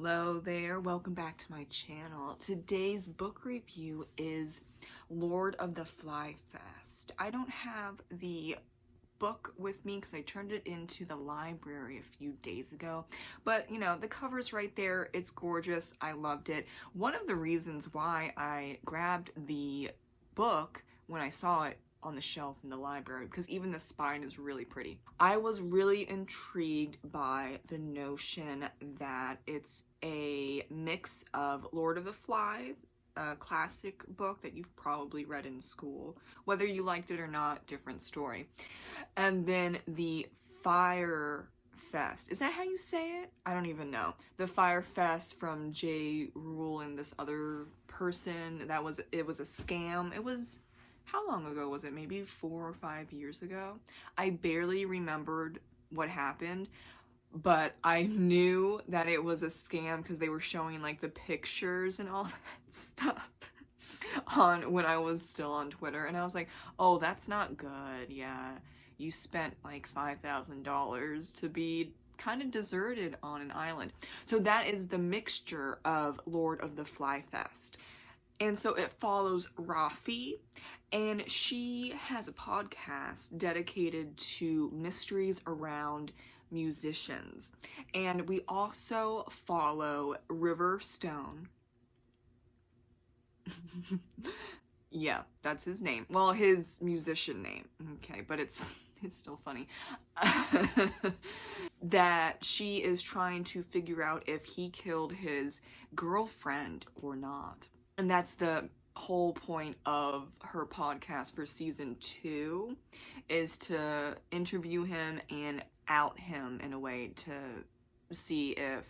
Hello there, welcome back to my channel. Today's book review is Lord of the Fly Fest. I don't have the book with me because I turned it into the library a few days ago, but you know, the cover's right there. It's gorgeous. I loved it. One of the reasons why I grabbed the book when I saw it on the shelf in the library, because even the spine is really pretty. I was really intrigued by the notion that it's a mix of Lord of the Flies, a classic book that you've probably read in school. Whether you liked it or not, different story. And then the Fire Fest. Is that how you say it? I don't even know. The Fire Fest from J. Rule and this other person. It was a scam. It was, how long ago was it? Maybe 4 or 5 years ago? I barely remembered what happened, but I knew that it was a scam because they were showing like the pictures and all that stuff on when I was still on Twitter, and I was like, oh, that's not good. Yeah, you spent like $5,000 to be kind of deserted on an island. So that is the mixture of Lord of the Fly Fest. And so it follows Rafi, and she has a podcast dedicated to mysteries around musicians. And we also follow River Stone. Yeah, that's his name. Well, his musician name. Okay, but it's still funny. That she is trying to figure out if he killed his girlfriend or not. And that's the whole point of her podcast for season 2, is to interview him and out him in a way to see if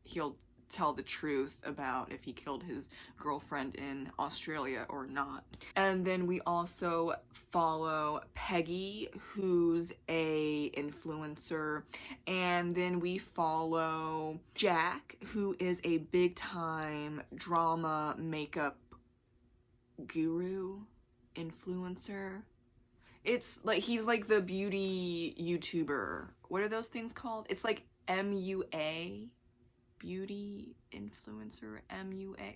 he'll tell the truth about if he killed his girlfriend in Australia or not. And then we also follow Peggy, who's a influencer, and then we follow Jack, who is a big time drama makeup guru influencer. It's like he's like the beauty YouTuber. What are those things called? It's like MUA, beauty influencer, MUA.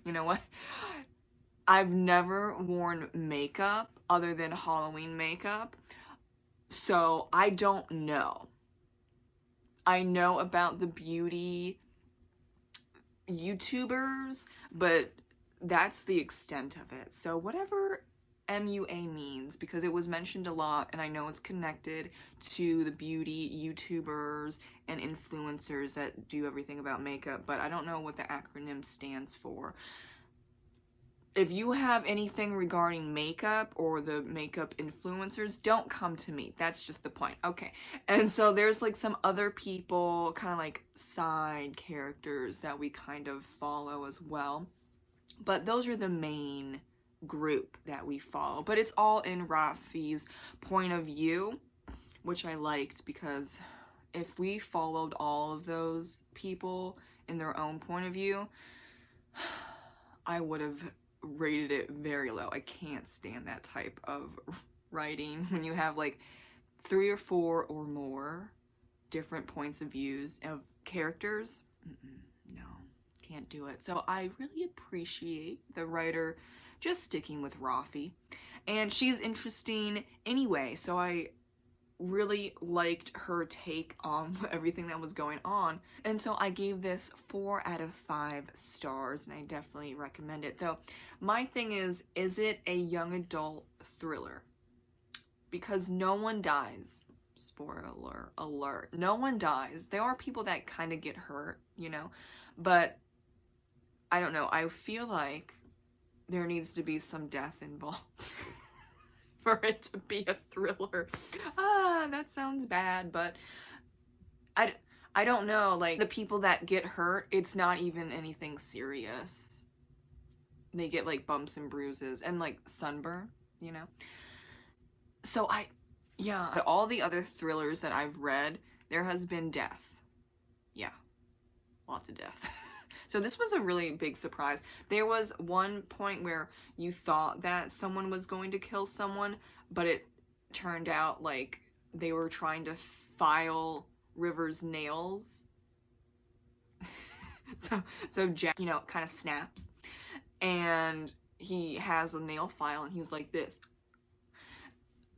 You know what? I've never worn makeup other than Halloween makeup, so I don't know. I know about the beauty YouTubers, but that's the extent of it. So whatever MUA means, because it was mentioned a lot and I know it's connected to the beauty YouTubers and influencers that do everything about makeup, but I don't know what the acronym stands for. If you have anything regarding makeup or the makeup influencers, don't come to me. That's just the point. Okay. And so there's like some other people, kind of like side characters that we kind of follow as well. But those are the main group that we follow. But it's all in Rafi's point of view, which I liked, because if we followed all of those people in their own point of view, I would have rated it very low. I can't stand that type of writing when you have like 3 or 4 or more different points of views of characters. No, can't do it. So I really appreciate the writer just sticking with Rafi, and she's interesting anyway, so I really liked her take on everything that was going on, and so I gave this 4 out of 5 stars, and I definitely recommend it. Though my thing is it a young adult thriller? Because no one dies. Spoiler alert, no one dies. There are people that kind of get hurt, you know, but I don't know, I feel like there needs to be some death involved for it to be a thriller. That sounds bad, but I don't know, like the people that get hurt, it's not even anything serious. They get like bumps and bruises and like sunburn, you know? So yeah, all the other thrillers that I've read, there has been death. Yeah, lots of death. So this was a really big surprise. There was one point where you thought that someone was going to kill someone, but it turned out like they were trying to file River's nails So Jack, kind of snaps, and he has a nail file, and he's like this.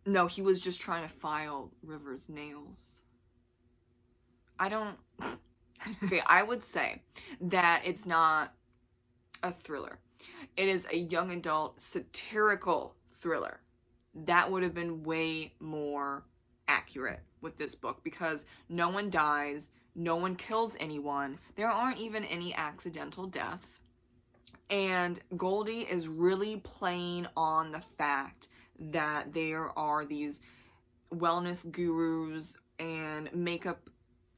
No, he was just trying to file River's nails. Okay, I would say that it's not a thriller. It is a young adult satirical thriller. That would have been way more accurate with this book, because no one dies, no one kills anyone, there aren't even any accidental deaths, and Goldy is really playing on the fact that there are these wellness gurus and makeup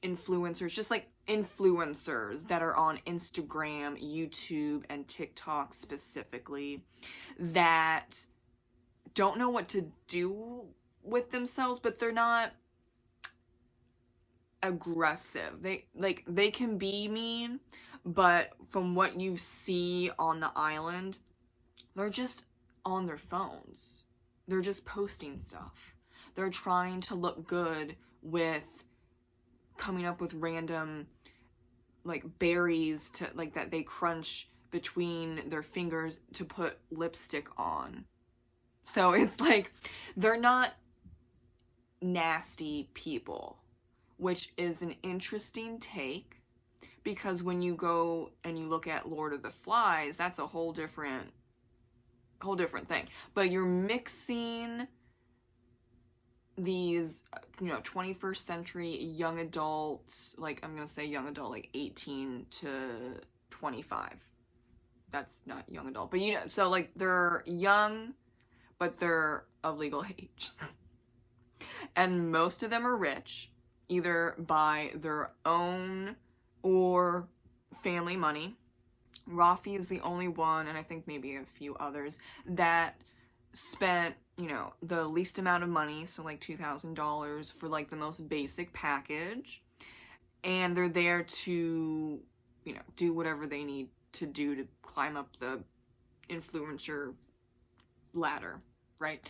influencers, just like influencers that are on Instagram, YouTube, and TikTok specifically, that don't know what to do with themselves, but they're not aggressive. They can be mean, but from what you see on the island, they're just on their phones. They're just posting stuff. They're trying to look good with coming up with random like berries to like that they crunch between their fingers to put lipstick on. So it's like they're not nasty people, which is an interesting take, because when you go and you look at Lord of the Flies, that's a whole different thing. But you're mixing these 21st century young adults, like I'm gonna say young adult, like 18 to 25. That's not young adult, but so like they're young, but they're of legal age. And most of them are rich, either by their own or family money. Rafi is the only one, and I think maybe a few others, that spent, the least amount of money, so like $2,000 for like the most basic package. And they're there to, do whatever they need to do to climb up the influencer ladder, right?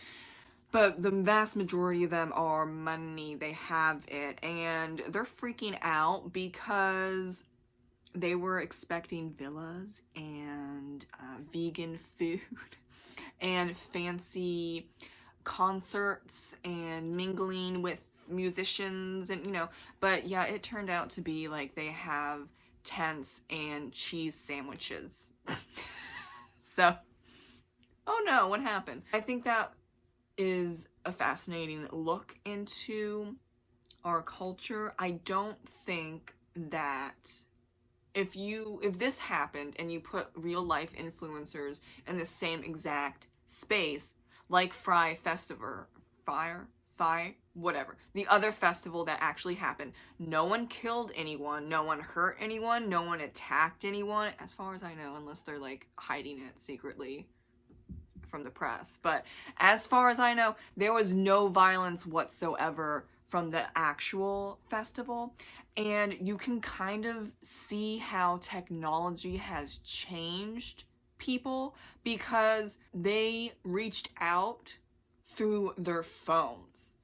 But the vast majority of them are money, they have it, and they're freaking out because they were expecting villas and vegan food and fancy concerts and mingling with musicians and, but yeah, it turned out to be like they have tents and cheese sandwiches. So, oh no, what happened? I think that is a fascinating look into our culture. I don't think that if this happened and you put real life influencers in the same exact space, like whatever, the other festival that actually happened, no one killed anyone, no one hurt anyone, no one attacked anyone, as far as I know, unless they're like hiding it secretly from the press. But as far as I know, there was no violence whatsoever from the actual festival. And you can kind of see how technology has changed people, because they reached out through their phones.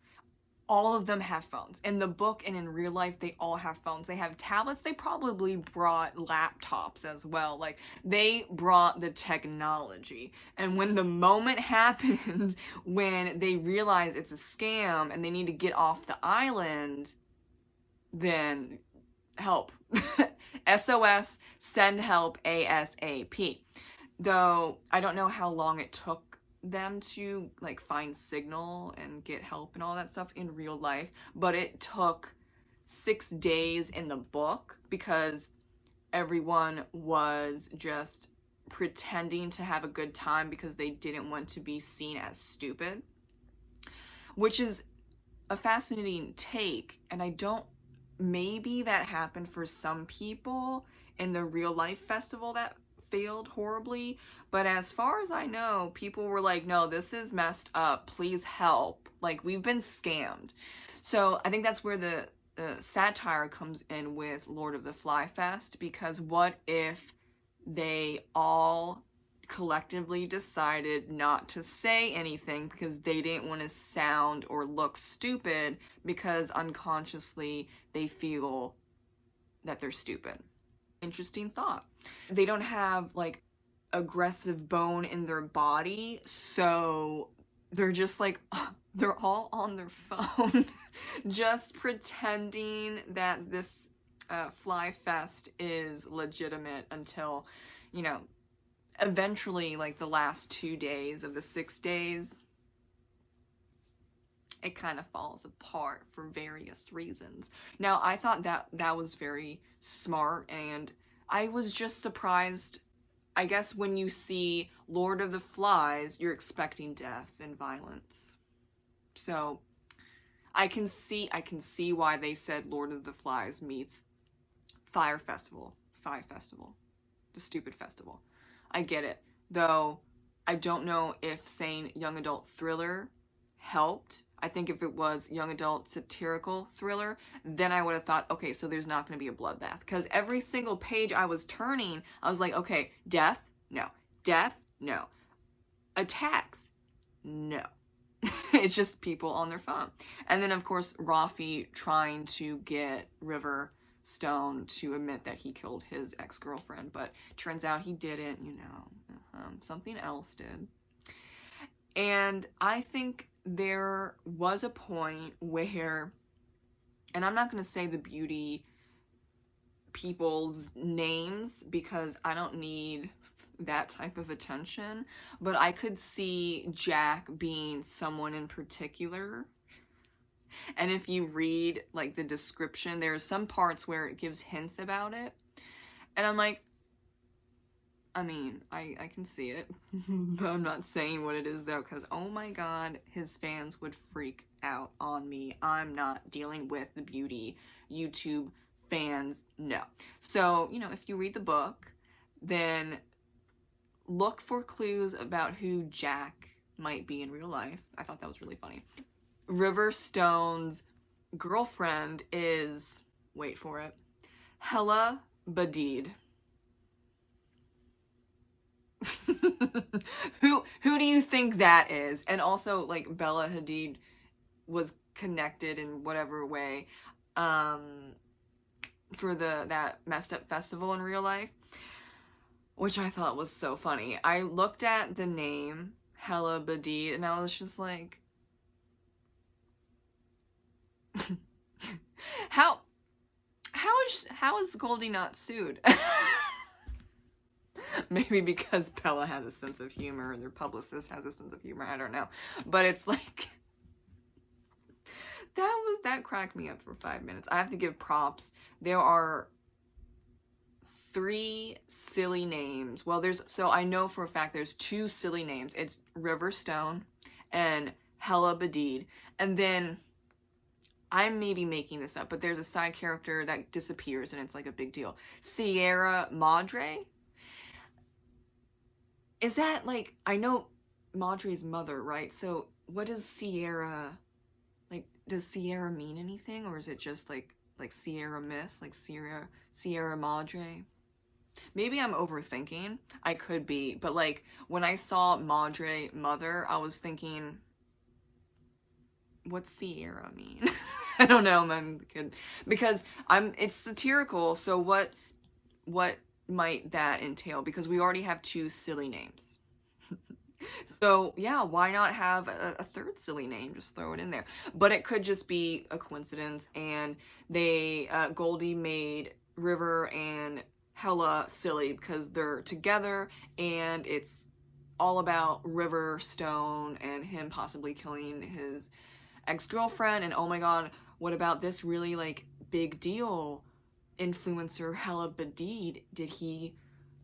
All of them have phones. In the book and in real life, they all have phones. They have tablets. They probably brought laptops as well. Like, they brought the technology. And when the moment happened, when they realize it's a scam and they need to get off the island, then help. SOS, send help ASAP. Though, I don't know how long it took them to like find signal and get help and all that stuff in real life, but it took 6 days in the book, because everyone was just pretending to have a good time because they didn't want to be seen as stupid, which is a fascinating take. And maybe that happened for some people in the real life festival that failed horribly, but as far as I know, people were like, no, this is messed up, please help, like, we've been scammed. So I think that's where the satire comes in with Lord of the Fly Fest, because what if they all collectively decided not to say anything because they didn't want to sound or look stupid, because unconsciously they feel that they're stupid. interesting thought. They don't have like aggressive bone in their body, so they're just like, they're all on their phone, just pretending that this fly fest is legitimate until, you know, eventually, like the last 2 days of the 6 days, it kind of falls apart for various reasons. Now, I thought that was very smart, and I was just surprised. I guess when you see Lord of the Flies, you're expecting death and violence. So I can see why they said Lord of the Flies meets Fire Festival, the stupid festival. I get it. Though I don't know if saying young adult thriller helped. I think if it was young adult satirical thriller, then I would have thought, okay, so there's not going to be a bloodbath. Because every single page I was turning, I was like, okay, death? No. Death? No. Attacks? No. It's just people on their phone. And then, of course, Rafi trying to get River Stone to admit that he killed his ex-girlfriend, but turns out he didn't, you know. Something else did. And I think there was a point where, and I'm not going to say the beauty people's names because I don't need that type of attention, but I could see Jack being someone in particular. And if you read like the description, there's some parts where it gives hints about it, and I'm like, I mean, I can see it, but I'm not saying what it is though, because oh my god, his fans would freak out on me. I'm not dealing with the beauty YouTube fans, no. So, you know, if you read the book, then look for clues about who Jack might be in real life. I thought that was really funny. River Stone's girlfriend is, wait for it, Hella Badid. Who do you think that is? And also, like, Bella Hadid was connected in whatever way for that messed up festival in real life, which I thought was so funny. I looked at the name Hella Badid and I was just like, how is Goldy not sued? Maybe because Bella has a sense of humor and their publicist has a sense of humor, I don't know. But it's like, that cracked me up for 5 minutes. I have to give props. There are 3 silly names. Well, so I know for a fact there's 2 silly names. It's River Stone and Hella Badid. And then, I'm maybe making this up, but there's a side character that disappears and it's like a big deal. Sierra Madre? Is that like, I know Madre's mother, right? So what does Sierra, like, does Sierra mean anything? Or is it just like Sierra Miss, like Sierra Madre? Maybe I'm overthinking. I could be. But like, when I saw Madre mother, I was thinking, what's Sierra mean? I don't know, I'm kid. Because it's satirical, so what might that entail? Because we already have 2 silly names. So yeah, why not have a 3rd silly name? Just throw it in there. But it could just be a coincidence, and they Goldy made River and Hella silly because they're together, and it's all about River Stone and him possibly killing his ex-girlfriend. And oh my god, what about this really like big deal influencer Hella Badid? Did he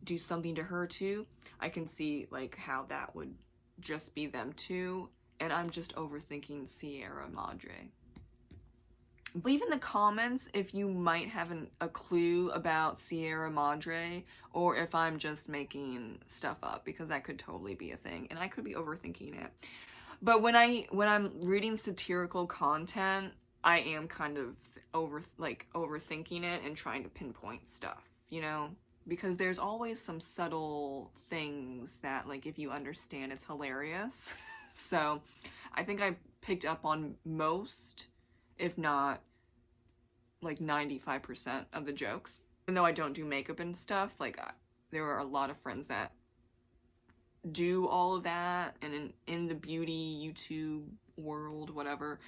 do something to her too? I can see like how that would just be them too, and I'm just overthinking Sierra Madre. Leave in the comments if you might have a clue about Sierra Madre, or if I'm just making stuff up, because that could totally be a thing and I could be overthinking it. But when I'm reading satirical content, I am kind of overthinking it and trying to pinpoint stuff, you know? Because there's always some subtle things that, like, if you understand, it's hilarious. So I think I picked up on most, if not like 95% of the jokes. Even though I don't do makeup and stuff, like, there are a lot of friends that do all of that, and in the beauty YouTube world, whatever.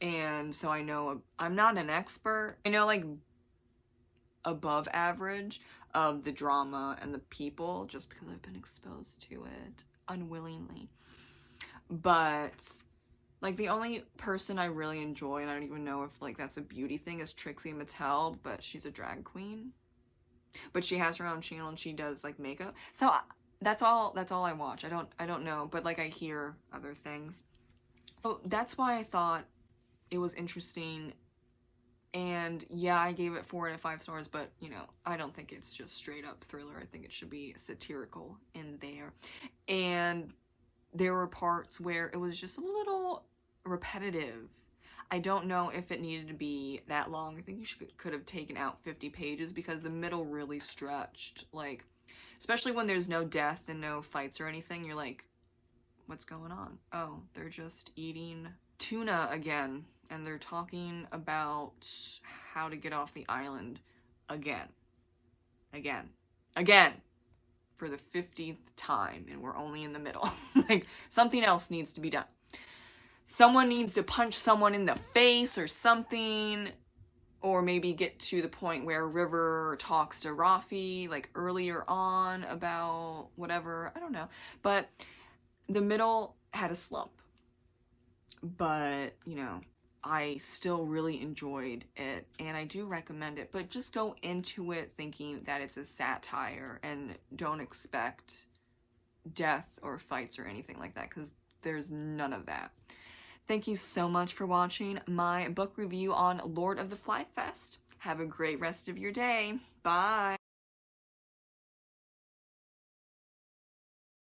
And so I know I'm not an expert. I know, like, above average of the drama and the people, just because I've been exposed to it unwillingly. But, like, the only person I really enjoy, and I don't even know if, like, that's a beauty thing, is Trixie Mattel, but she's a drag queen. But she has her own channel and she does, like, makeup. So that's all I watch. I don't know, but, like, I hear other things. So that's why I thought it was interesting. And yeah, I gave it 4 out of 5 stars, but, you know, I don't think it's just straight up thriller. I think it should be satirical in there. And there were parts where it was just a little repetitive. I don't know if it needed to be that long. I think you could have taken out 50 pages because the middle really stretched. Like, especially when there's no death and no fights or anything, you're like, what's going on? Oh, they're just eating tuna again, and they're talking about how to get off the island again, for the 50th time, and we're only in the middle. Like, something else needs to be done. Someone needs to punch someone in the face or something, or maybe get to the point where River talks to Rafi, like, earlier on about whatever, I don't know. But the middle had a slump. But, you know, I still really enjoyed it, and I do recommend it, but just go into it thinking that it's a satire, and don't expect death or fights or anything like that, because there's none of that. Thank you so much for watching my book review on Lord of the Fly Fest. Have a great rest of your day. Bye!